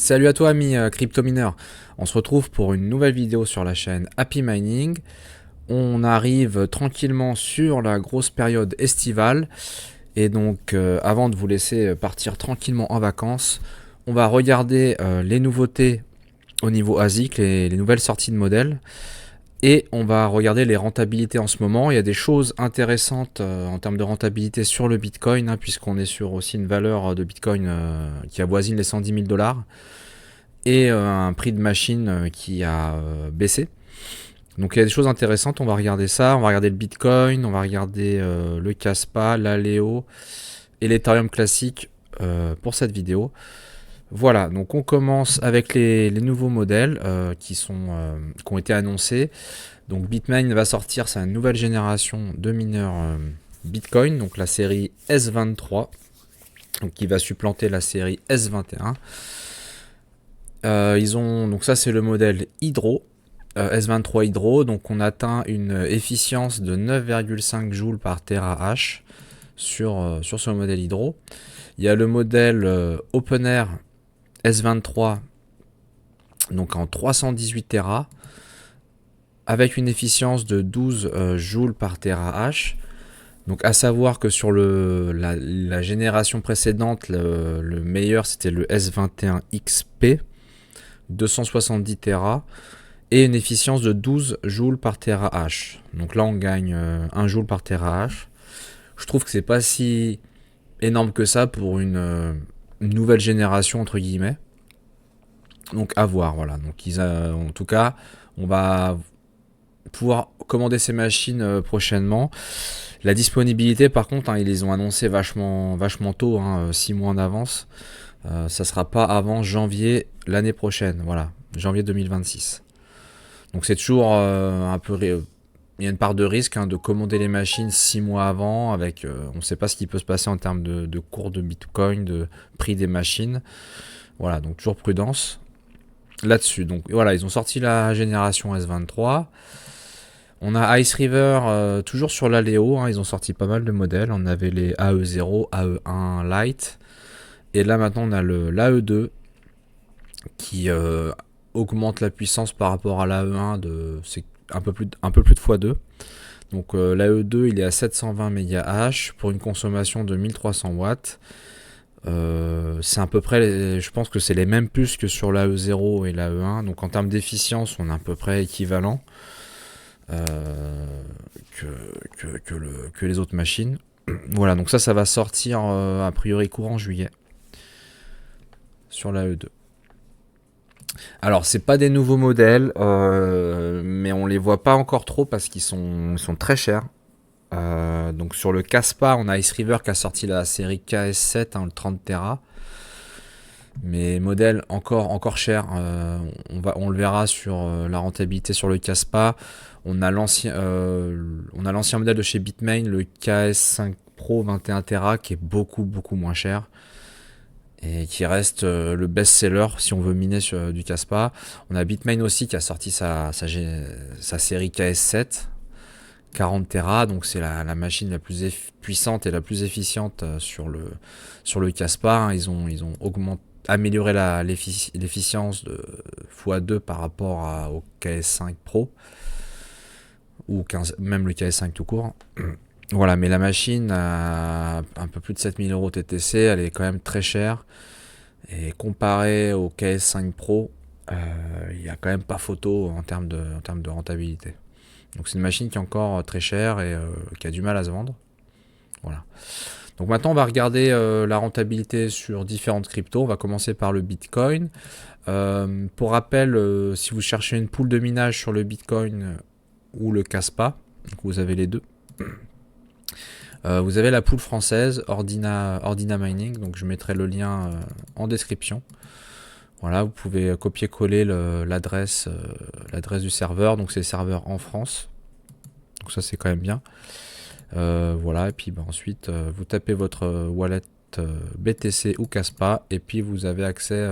Salut à toi ami crypto-mineur, on se retrouve pour une nouvelle vidéo sur la chaîne Happy Mining. On arrive tranquillement sur la grosse période estivale et donc avant de vous laisser partir tranquillement en vacances, on va regarder les nouveautés au niveau ASIC, les nouvelles sorties de modèles et on va regarder les rentabilités en ce moment. Il y a des choses intéressantes en termes de rentabilité sur le Bitcoin puisqu'on est sur aussi une valeur de Bitcoin qui avoisine les 110 000 $. Et un prix de machine qui a baissé. Donc il y a des choses intéressantes, on va regarder ça, on va regarder le Bitcoin, on va regarder le Kaspa, l'Aleo et l'Ethereum classique pour cette vidéo. Voilà, donc on commence avec les nouveaux modèles qui ont été annoncés. Donc Bitmain va sortir sa nouvelle génération de mineurs Bitcoin, donc la série S23, donc qui va supplanter la série S21. Donc ça c'est le modèle Hydro, S23 Hydro, donc on atteint une efficience de 9,5 joules par terahash sur ce modèle Hydro. Il y a le modèle OpenAir S23, donc en 318 Tera, avec une efficience de 12 joules par terahash. Donc à savoir que sur la génération précédente, le meilleur c'était le S21 XP, 270 Tera et une efficience de 12 joules par terahash. Donc là on gagne 1 joule par terahash. Je trouve que c'est pas si énorme que ça pour une nouvelle génération entre guillemets. Donc à voir, voilà. Donc en tout cas, on va pouvoir commander ces machines prochainement. La disponibilité par contre, ils les ont annoncé vachement tôt, 6 mois en avance. Ça sera pas avant janvier l'année prochaine, voilà, janvier 2026. Donc c'est toujours un peu... Il y a une part de risque de commander les machines 6 mois avant, avec on ne sait pas ce qui peut se passer en termes de cours de Bitcoin, de prix des machines. Voilà, donc toujours prudence là-dessus. Donc voilà, ils ont sorti la génération S23. On a Ice River toujours sur l'Aleo, ils ont sorti pas mal de modèles. On avait les AE0, AE1 Lite. Et là maintenant on a l'AE2 qui augmente la puissance par rapport à l'AE1 c'est un peu plus de x2. Donc l'AE2 il est à 720 MHz pour une consommation de 1300 watts. C'est à peu près, je pense que c'est les mêmes puces que sur l'AE0 et l'AE1. Donc en termes d'efficience on est à peu près équivalent que les autres machines. Voilà, donc ça va sortir a priori courant juillet sur l'AE2. Alors c'est pas des nouveaux modèles, mais on les voit pas encore trop parce qu'ils sont très chers. Donc sur le Kaspa, on a Ice River qui a sorti la série KS7, le 30 Tera. Mais modèle encore cher. On le verra sur la rentabilité sur le Kaspa. On a l'ancien modèle de chez Bitmain, le KS5 Pro 21 Tera, qui est beaucoup moins cher et qui reste le best-seller si on veut miner sur du Kaspa. On a Bitmain aussi qui a sorti sa série KS7 40 Tera, donc c'est la machine la plus puissante et la plus efficiente sur le Kaspa. Ils ont amélioré l'efficience de x2 par rapport au KS5 Pro ou même le KS5 tout court. Voilà, mais la machine a un peu plus de 7000 € TTC, elle est quand même très chère. Et comparé au KS5 Pro, il n'y a quand même pas photo en termes de rentabilité. Donc c'est une machine qui est encore très chère et qui a du mal à se vendre. Voilà. Donc maintenant on va regarder la rentabilité sur différentes cryptos. On va commencer par le Bitcoin. Pour rappel, si vous cherchez une pool de minage sur le Bitcoin ou le Kaspa, donc vous avez les deux. Vous avez la pool française Ordina Mining, donc je mettrai le lien en description. Voilà, vous pouvez copier-coller l'adresse du serveur, donc c'est le serveur en France. Donc ça c'est quand même bien. Voilà, et puis ensuite vous tapez votre wallet BTC ou Kaspa et puis vous avez accès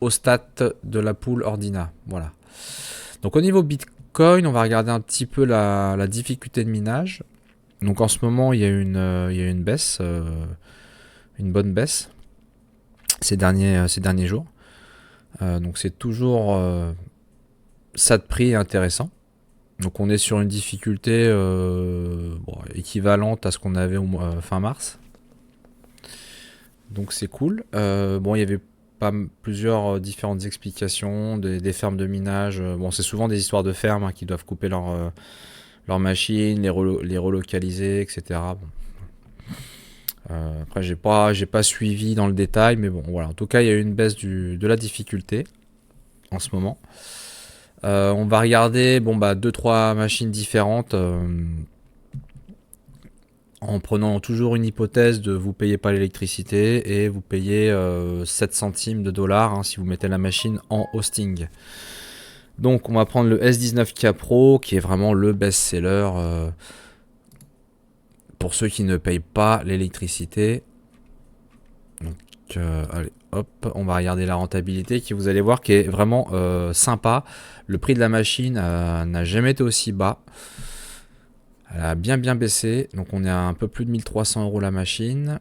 aux stats de la pool Ordina. Voilà. Donc au niveau Bitcoin, on va regarder un petit peu la difficulté de minage. Donc en ce moment, il y a une baisse, une bonne baisse ces derniers jours. Donc c'est toujours ça de prix intéressant. Donc on est sur une difficulté équivalente à ce qu'on avait fin mars. Donc c'est cool. Bon, il y avait plusieurs différentes explications, des fermes de minage. Bon, c'est souvent des histoires de fermes qui doivent couper leurs machines, les relocaliser, etc. Bon. Après, j'ai pas suivi dans le détail, mais bon, voilà. En tout cas, il y a eu une baisse de la difficulté en ce moment. On va regarder, bon bah, 2-3 machines différentes. En prenant toujours une hypothèse de vous payez pas l'électricité et vous payez 7 centimes de dollars hein, si vous mettez la machine en hosting. Donc on va prendre le S19K Pro qui est vraiment le best-seller pour ceux qui ne payent pas l'électricité. Donc allez hop, on va regarder la rentabilité qui vous allez voir qui est vraiment sympa. Le prix de la machine n'a jamais été aussi bas. Elle a bien baissé, donc on est à un peu plus de 1300 € la machine.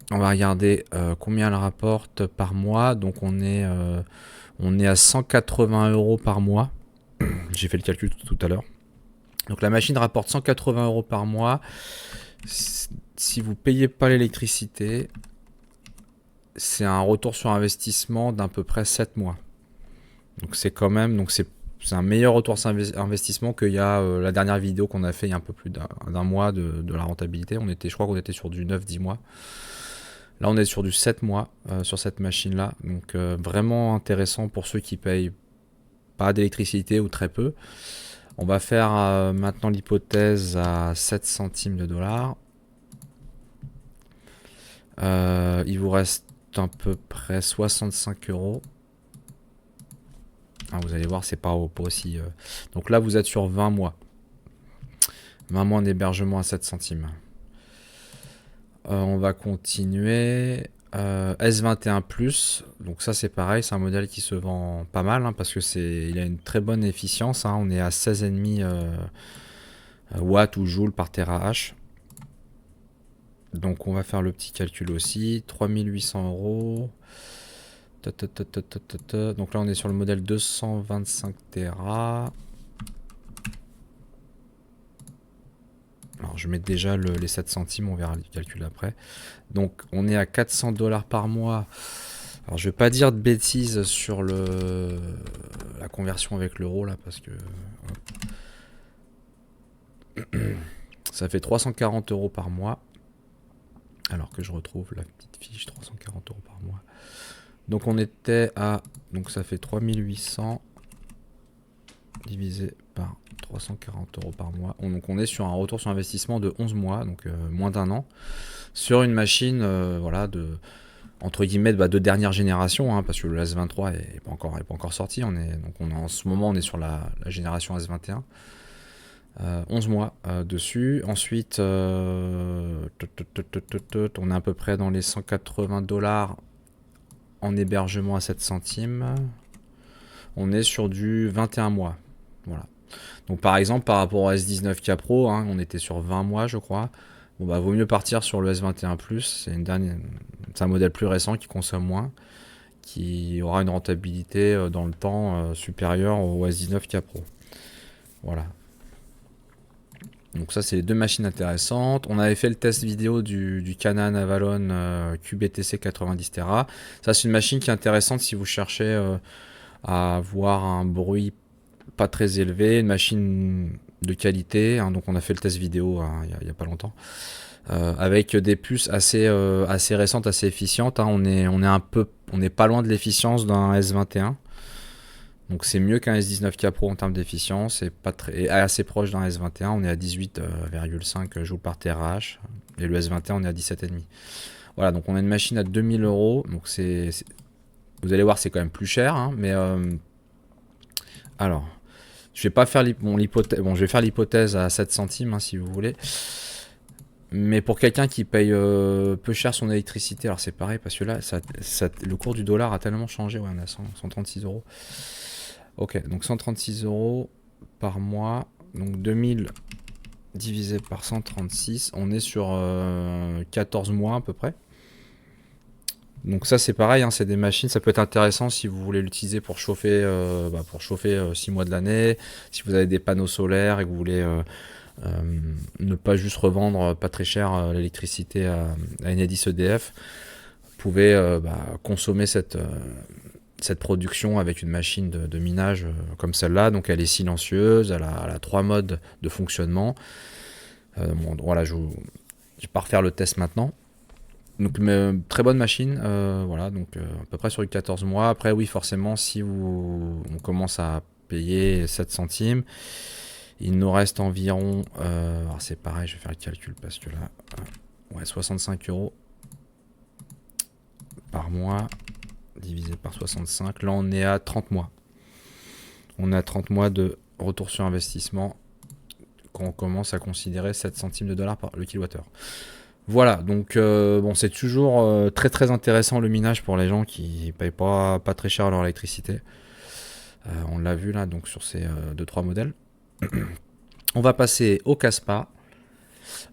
On va regarder combien elle rapporte par mois. Donc on est à 180 € par mois. J'ai fait le calcul tout à l'heure. Donc la machine rapporte 180 € par mois. Si vous payez pas l'électricité, c'est un retour sur investissement d'à peu près 7 mois. Donc c'est quand même, c'est un meilleur retour sur investissement qu'il y a la dernière vidéo qu'on a fait il y a un peu plus d'un mois de la rentabilité. Je crois qu'on était sur du 9-10 mois. Là, on est sur du 7 mois sur cette machine-là. Donc, vraiment intéressant pour ceux qui payent pas d'électricité ou très peu. On va faire maintenant l'hypothèse à 7 centimes de dollars. Il vous reste à peu près 65 €. Ah, vous allez voir, c'est pas aussi. Donc là, vous êtes sur 20 mois. 20 mois d'hébergement à 7 centimes. On va continuer. S21 Plus, donc ça c'est pareil, c'est un modèle qui se vend pas mal hein, parce que il a une très bonne efficience. Hein, on est à 16,5 watts ou joules par TH. Donc on va faire le petit calcul aussi. 3800 €. Donc là on est sur le modèle 225 Tera. Alors je mets déjà les 7 centimes, on verra le calcul après. Donc on est à 400 $ par mois. Alors je vais pas dire de bêtises sur la conversion avec l'euro là parce que ça fait 340 € par mois. Alors que je retrouve la petite fiche, 340 € par mois. Donc on était à, donc ça fait 3800 divisé par 340 € par mois. Donc on est sur un retour sur investissement de 11 mois, donc moins d'un an, sur une machine voilà, entre guillemets de dernière génération, hein, parce que le S23 est pas encore sorti. En ce moment on est sur la génération S21. 11 mois dessus. Ensuite, on est à peu près dans les 180 $ en hébergement à 7 centimes. On est sur du 21 mois. Voilà. Donc par exemple, par rapport au S19K Pro, hein, on était sur 20 mois, je crois. Bon bah vaut mieux partir sur le S21 Plus. C'est un modèle plus récent qui consomme moins, qui aura une rentabilité dans le temps supérieure au S19K Pro. Voilà. Donc ça c'est les deux machines intéressantes. On avait fait le test vidéo du Canon Avalon QBTC 90 Tera. Ça c'est une machine qui est intéressante si vous cherchez à avoir un bruit pas très élevé, une machine de qualité. Hein, donc on a fait le test vidéo hein, il y a pas longtemps. Avec des puces assez récentes, assez efficientes. Hein. On est pas loin de l'efficience d'un S21. Donc c'est mieux qu'un S19K Pro en termes d'efficience et assez proche d'un S21. On est à 18,5 joules par TH et le S21 on est à 17,5. Voilà, donc on a une machine à 2000 €. Donc vous allez voir, c'est quand même plus cher, hein, mais alors je vais pas faire l'hypothèse. Bon, je vais faire l'hypothèse à 7 centimes hein, si vous voulez. Mais pour quelqu'un qui paye peu cher son électricité, alors c'est pareil parce que là, le cours du dollar a tellement changé. Ouais, on a 136 €. Ok, donc 136 € par mois. Donc 2000 divisé par 136, on est sur 14 mois à peu près. Donc ça c'est pareil, hein, c'est des machines, ça peut être intéressant si vous voulez l'utiliser pour chauffer, 6 mois de l'année, si vous avez des panneaux solaires et que vous voulez ne pas juste revendre pas très cher l'électricité à Enedis EDF, vous pouvez consommer cette production avec une machine de minage comme celle-là. Donc elle est silencieuse, elle a 3 modes de fonctionnement. Voilà, je vais pas refaire le test maintenant. Donc très bonne machine, voilà, donc à peu près sur les 14 mois. Après oui, forcément, si on commence à payer 7 centimes, il nous reste environ, alors c'est pareil, je vais faire le calcul parce que là, 65 € par mois, divisé par 65, là on est à 30 mois. On a 30 mois de retour sur investissement quand on commence à considérer 7 centimes de dollars par le kilowattheure. Voilà, donc bon, c'est toujours très très intéressant le minage pour les gens qui payent pas très cher leur électricité. On l'a vu là, donc sur ces 2-3 modèles. On va passer au Caspa.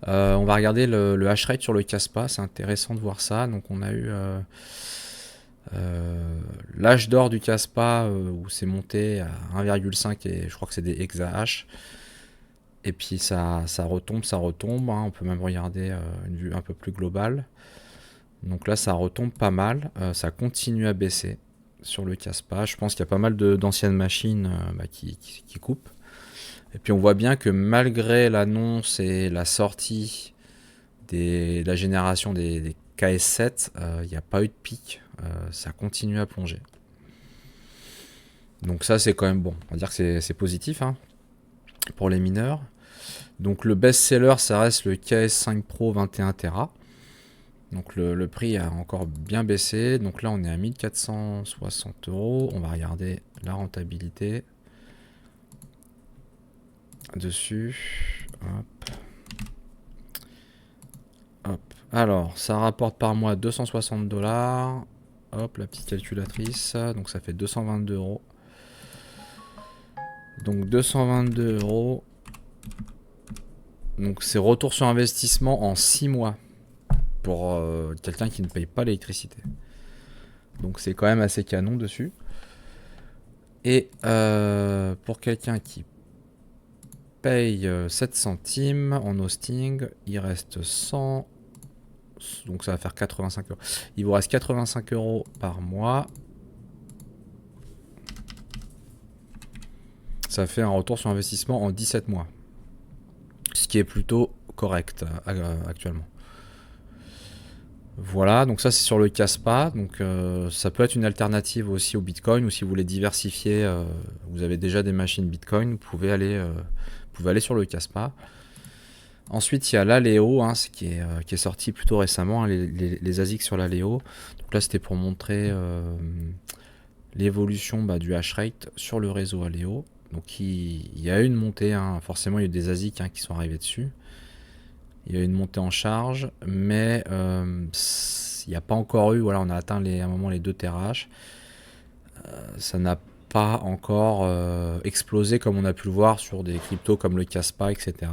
On va regarder le hash rate sur le Caspa, c'est intéressant de voir ça. Donc on a eu l'âge d'or du Caspa où c'est monté à 1,5 et je crois que c'est des exahash. Et puis ça retombe, hein. On peut même regarder une vue un peu plus globale. Donc là, ça retombe pas mal. Ça continue à baisser sur le Caspa. Je pense qu'il y a pas mal d'anciennes machines qui coupent. Et puis on voit bien que malgré l'annonce et la sortie de la génération des KS7, il n'y a pas eu de pic. Ça continue à plonger. Donc ça, c'est quand même bon. On va dire que c'est positif, hein, pour les mineurs. Donc le best-seller, ça reste le KS5 Pro 21 Tera. Donc le prix a encore bien baissé. Donc là, on est à 1460 €. On va regarder la rentabilité dessus. Hop. Hop. Alors, ça rapporte par mois 260 $. Hop, la petite calculatrice. Donc ça fait 222 €. Donc 222 €. Donc c'est retour sur investissement en 6 mois pour quelqu'un qui ne paye pas l'électricité. Donc c'est quand même assez canon dessus. Et pour quelqu'un qui paye 7 centimes en hosting, il reste 100. Donc ça va faire 85 €. Il vous reste 85 € par mois. Ça fait un retour sur investissement en 17 mois. Ce qui est plutôt correct actuellement. Voilà, donc ça c'est sur le Caspa. Donc ça peut être une alternative aussi au Bitcoin, ou si vous voulez diversifier, vous avez déjà des machines Bitcoin, vous pouvez aller sur le Caspa. Ensuite il y a l'Aleo, hein, qui est sorti plutôt récemment, hein, les ASIC sur l'Aleo. Donc là c'était pour montrer l'évolution du hash rate sur le réseau Aleo. Donc il y a eu une montée, hein, forcément il y a eu des ASIC qui sont arrivés dessus. Il y a eu une montée en charge, mais il n'y a pas encore eu, voilà, on a atteint à un moment les 2 TH. Ça n'a pas encore explosé comme on a pu le voir sur des cryptos comme le Caspa, etc.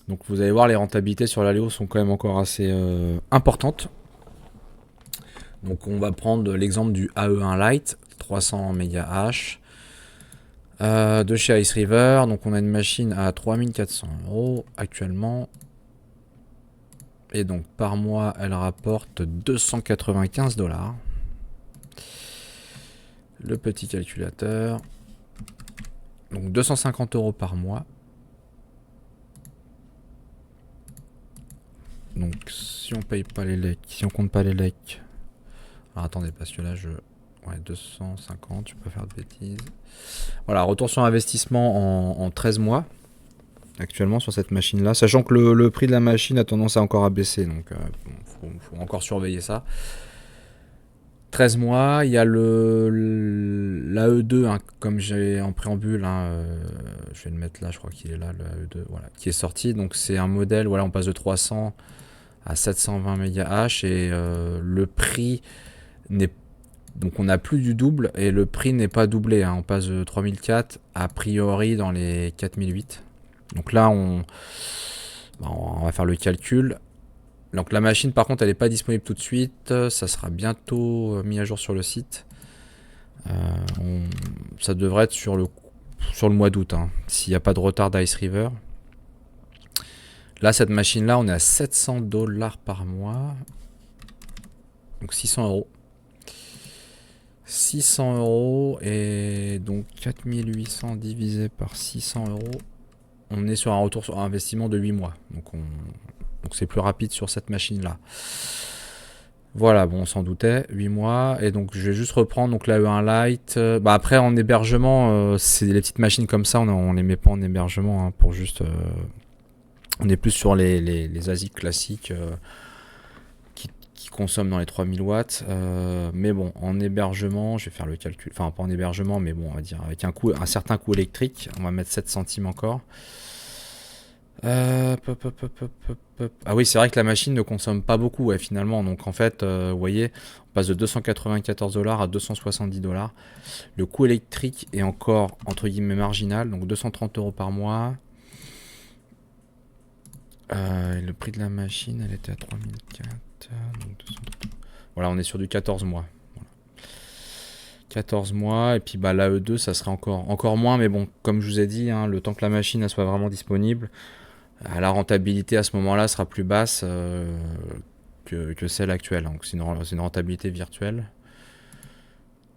Donc vous allez voir, les rentabilités sur l'Aleo sont quand même encore assez importantes. Donc on va prendre l'exemple du AE1 Lite, 300 MHz. De chez Ice River, donc on a une machine à 3400 € actuellement, et donc par mois elle rapporte 295 $. Le petit calculateur, donc 250 € par mois. Donc si on paye pas les lecs, si on compte pas les lecs, alors attendez, parce que là ouais, 250, je peux faire de bêtises. Voilà, retour sur investissement en 13 mois actuellement sur cette machine là, sachant que le prix de la machine a tendance à encore à baisser, donc faut encore surveiller ça. 13 mois, il y a l'AE2, hein, comme j'ai en préambule, hein, je vais le mettre là, je crois qu'il est là, le AE2, voilà, qui est sorti. Donc c'est un modèle, voilà, on passe de 300 à 720 MHz, et le prix n'est pas, donc on a plus du double, et le prix n'est pas doublé, hein. On passe de 3004 a priori dans les 4008. Donc là on va faire le calcul. Donc la machine par contre elle n'est pas disponible tout de suite, ça sera bientôt mis à jour sur le site. Ça devrait être sur le mois d'août, hein, s'il n'y a pas de retard d'Ice River. Là cette machine là on est à 700 $ par mois. Donc 600 €. 600 € et donc 4800 divisé par 600 €. On est sur un retour sur investissement de 8 mois. Donc c'est plus rapide sur cette machine là. Voilà, bon on s'en doutait, 8 mois. Et donc je vais juste reprendre donc la E1 Lite. Après en hébergement, c'est les petites machines comme ça, on les met pas en hébergement, hein, pour juste... on est plus sur les ASIC classiques qui consomment dans les 3000 watts. Mais bon, en hébergement, je vais faire le calcul. Enfin, pas en hébergement, mais bon, on va dire avec un certain coût électrique. On va mettre 7 centimes encore. Ah oui, c'est vrai que la machine ne consomme pas beaucoup, ouais, finalement. Donc en fait, vous voyez, on passe de 294 $ à 270 $. Le coût électrique est encore, entre guillemets, marginal. Donc 230 € par mois. Le prix de la machine, elle était à 3004. Donc 230. Voilà, on est sur du 14 mois. Voilà. 14 mois. Et puis bah, la E2, ça serait encore moins. Mais bon, comme je vous ai dit, hein, le temps que la machine elle soit vraiment disponible, la rentabilité à ce moment-là sera plus basse que celle actuelle. Donc c'est une rentabilité virtuelle.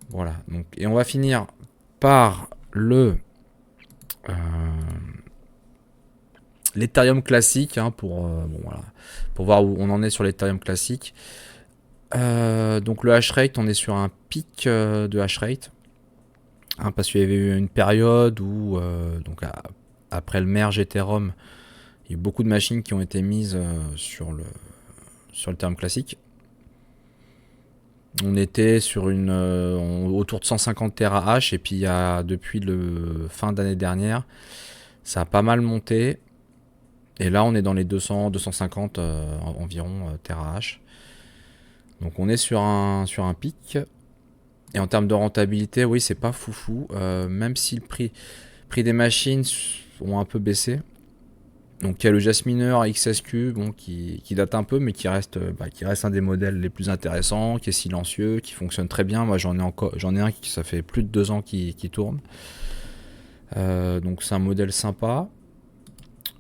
Voilà. Donc, et on va finir par l'Ethereum classique, hein, pour voir où on en est sur l'Ethereum classique. Donc le hash rate, on est sur un pic de hash rate, hein, parce qu'il y avait eu une période où donc après le merge Ethereum, il y a eu beaucoup de machines qui ont été mises sur l'Ethereum classique. On était sur autour de 150 terahash, et puis depuis le fin d'année dernière, ça a pas mal monté. Et là, on est dans les 200, 250 environ terahash. Donc on est sur un pic. Et en termes de rentabilité, oui, c'est pas foufou. Même si le prix des machines ont un peu baissé. Donc il y a le Jasminer XSQ, bon, qui date un peu, mais qui reste un des modèles les plus intéressants, qui est silencieux, qui fonctionne très bien. Moi j'en ai un qui ça fait plus de 2 ans qui tourne. Donc c'est un modèle sympa.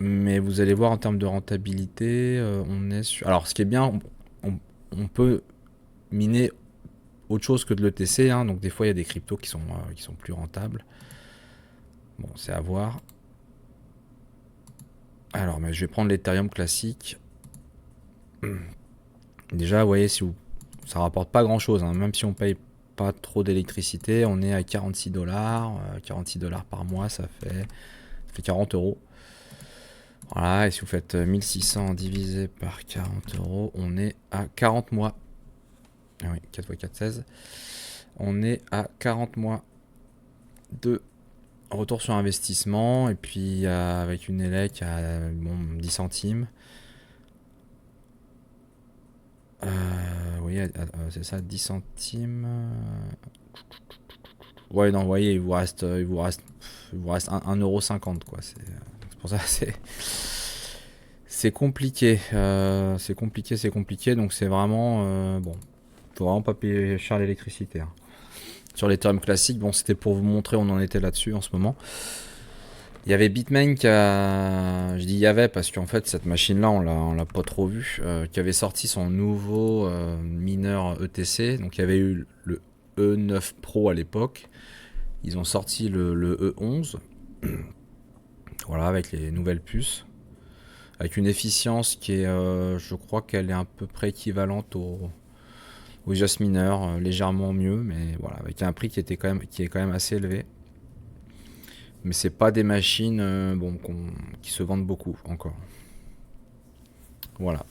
Mais vous allez voir en termes de rentabilité, on est sur... Alors ce qui est bien, on peut miner autre chose que de l'ETC, hein, donc des fois il y a des cryptos qui sont plus rentables. Bon, c'est à voir. Alors, mais je vais prendre l'Ethereum classique. Déjà, vous voyez, ça rapporte pas grand chose, hein, même si on paye pas trop d'électricité, on est à 46 $. 46 $ par mois, ça fait 40 €. Voilà, et si vous faites 1600 divisé par 40 €, on est à 40 mois. Ah oui, 4 x 4, 16. On est à 40 mois de retour sur investissement. Et puis avec une élec à 10 centimes. Oui, c'est ça, 10 centimes. Ouais, non, vous voyez, il vous reste 1,50 €, quoi. C'est pour ça, c'est compliqué. C'est compliqué. Donc c'est vraiment bon. Faut vraiment pas payer cher l'électricité, hein. Sur les termes classiques, bon, c'était pour vous montrer où on en était là-dessus en ce moment. Il y avait Bitmain je dis il y avait parce qu'en fait cette machine-là on l'a pas trop vue, qui avait sorti son nouveau mineur ETC. Donc il y avait eu le E9 Pro à l'époque. Ils ont sorti le E11. Voilà, avec les nouvelles puces, avec une efficience qui est, je crois qu'elle est à peu près équivalente au Jasminer, légèrement mieux, mais voilà, avec un prix qui est quand même assez élevé. Mais c'est pas des machines qui se vendent beaucoup encore. Voilà.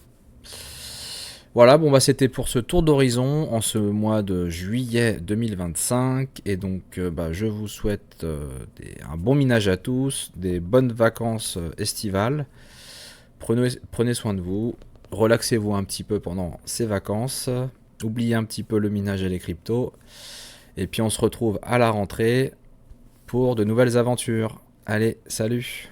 Voilà, bon bah c'était pour ce tour d'horizon en ce mois de juillet 2025. Et donc je vous souhaite un bon minage à tous, des bonnes vacances estivales. Prenez soin de vous, relaxez-vous un petit peu pendant ces vacances. Oubliez un petit peu le minage et les cryptos. Et puis on se retrouve à la rentrée pour de nouvelles aventures. Allez, salut!